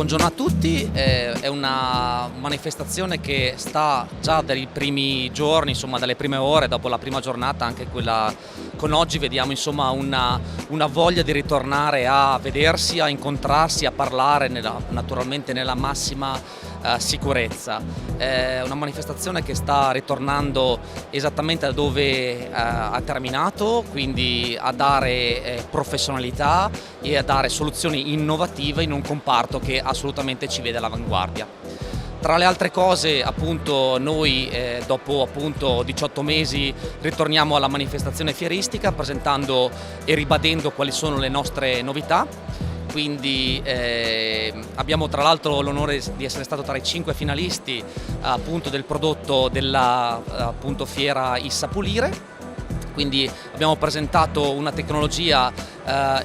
Buongiorno a tutti, è una manifestazione che sta già dai primi giorni, insomma dalle prime ore, dopo la prima giornata, anche quella con oggi vediamo insomma una voglia di ritornare a vedersi, a incontrarsi, a parlare naturalmente nella massima sicurezza. È una manifestazione che sta ritornando esattamente da dove ha terminato, quindi a dare professionalità e a dare soluzioni innovative in un comparto che assolutamente ci vede all'avanguardia. Tra le altre cose, appunto, noi dopo appunto 18 mesi ritorniamo alla manifestazione fieristica presentando e ribadendo quali sono le nostre novità. Quindi abbiamo tra l'altro l'onore di essere stato tra i 5 finalisti appunto del prodotto della appunto fiera Issa Pulire. Quindi abbiamo presentato una tecnologia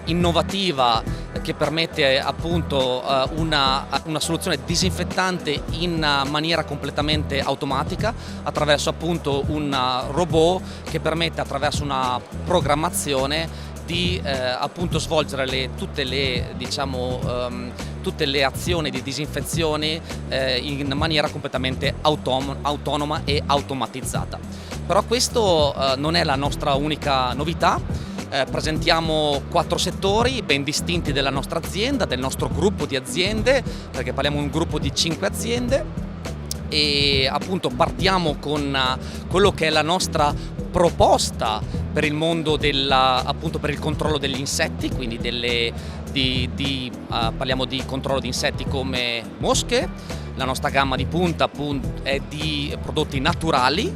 innovativa che permette appunto una soluzione disinfettante in maniera completamente automatica attraverso appunto un robot che permette attraverso una programmazione di appunto svolgere tutte le azioni di disinfezione in maniera completamente autonoma e automatizzata. Però questo non è la nostra unica novità. Presentiamo 4 settori ben distinti della nostra azienda, del nostro gruppo di aziende, perché parliamo di un gruppo di 5 aziende e appunto partiamo con quello che è la nostra proposta per il mondo appunto per il controllo degli insetti, quindi parliamo di controllo di insetti come mosche. La nostra gamma di punta appunto è di prodotti naturali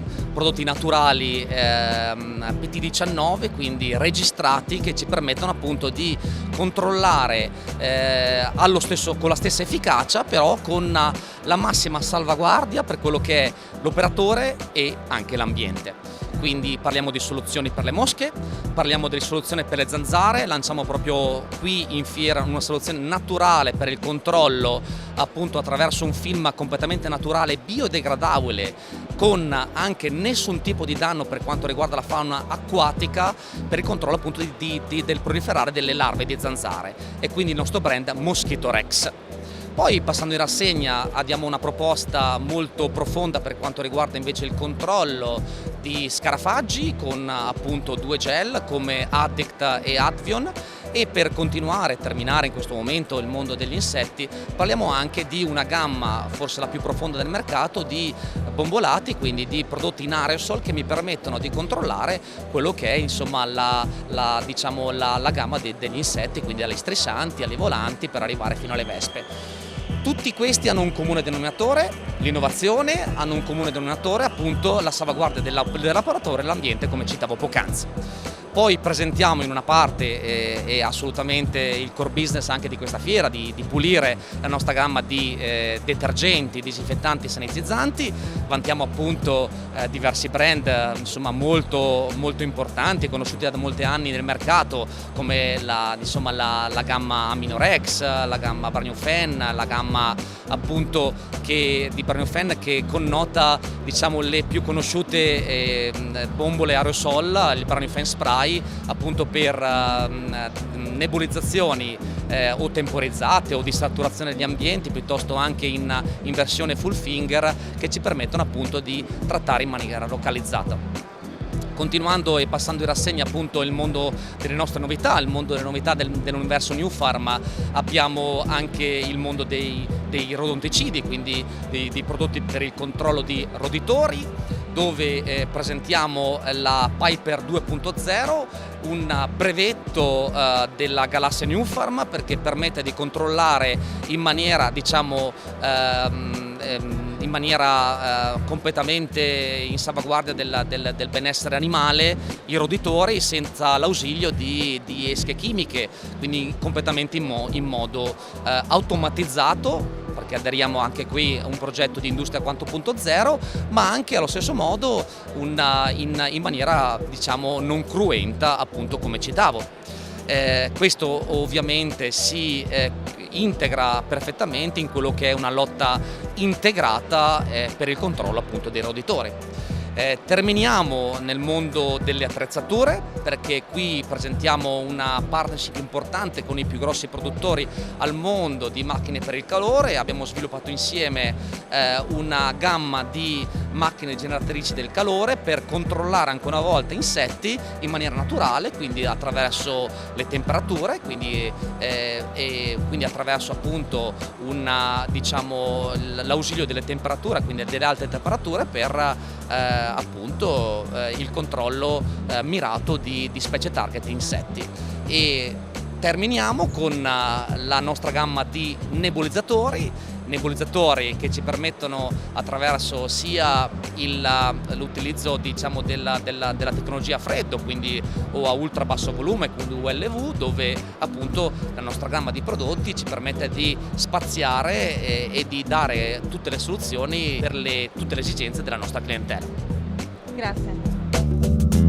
PT19, quindi registrati, che ci permettono appunto di controllare con la stessa efficacia, però con la massima salvaguardia per quello che è l'operatore e anche l'ambiente. Quindi parliamo di soluzioni per le mosche, parliamo di soluzioni per le zanzare, lanciamo proprio qui in fiera una soluzione naturale per il controllo appunto attraverso un film completamente naturale, biodegradabile, con anche nessun tipo di danno per quanto riguarda la fauna acquatica, per il controllo appunto del proliferare delle larve di zanzare, e quindi il nostro brand Mosquito Rex. Poi passando in rassegna abbiamo una proposta molto profonda per quanto riguarda invece il controllo di scarafaggi con appunto 2 gel come Addict e Advion, e per continuare e terminare in questo momento il mondo degli insetti parliamo anche di una gamma forse la più profonda del mercato di bombolati, quindi di prodotti in aerosol che mi permettono di controllare quello che è insomma la gamma degli insetti, quindi dalle striscianti alle volanti per arrivare fino alle vespe. Tutti questi hanno un comune denominatore, l'innovazione, hanno un comune denominatore appunto la salvaguardia dell'operatore e dell'ambiente, come citavo poc'anzi. Poi presentiamo in una parte e assolutamente il core business anche di questa fiera di pulire la nostra gamma di detergenti, disinfettanti e sanitizzanti. Vantiamo appunto diversi brand insomma molto importanti, conosciuti da molti anni nel mercato, come la gamma Aminorex, la gamma Braniofen, la gamma appunto di Braniofen che connota diciamo le più conosciute bombole aerosol, il Braniofen Spray appunto per nebulizzazioni o temporizzate o di saturazione degli ambienti, piuttosto anche in versione full finger, che ci permettono appunto di trattare in maniera localizzata. Continuando e passando in rassegna appunto il mondo delle nostre novità, il mondo delle novità dell'universo New Pharma, abbiamo anche il mondo dei rodonticidi, quindi dei prodotti per il controllo di roditori, dove presentiamo la Piper 2.0, un brevetto della galassia New Pharma, perché permette di controllare in maniera completamente in salvaguardia del benessere animale i roditori senza l'ausilio di esche chimiche, quindi completamente in modo automatizzato, perché aderiamo anche qui a un progetto di Industria 4.0, ma anche allo stesso modo in maniera diciamo non cruenta, appunto come citavo. Questo ovviamente si integra perfettamente in quello che è una lotta integrata per il controllo appunto dei roditori. Terminiamo nel mondo delle attrezzature, perché qui presentiamo una partnership importante con i più grossi produttori al mondo di macchine per il calore. Abbiamo sviluppato insieme una gamma di macchine generatrici del calore per controllare ancora una volta insetti in maniera naturale, quindi attraverso le temperature, quindi attraverso appunto l'ausilio delle temperature, quindi delle alte temperature per appunto il controllo mirato di specie target insetti. E terminiamo con la nostra gamma di nebulizzatori che ci permettono, attraverso sia l'utilizzo della tecnologia a freddo, quindi o a ultra basso volume, quindi ULV, dove appunto la nostra gamma di prodotti ci permette di spaziare e di dare tutte le soluzioni per tutte le esigenze della nostra clientela. Grazie.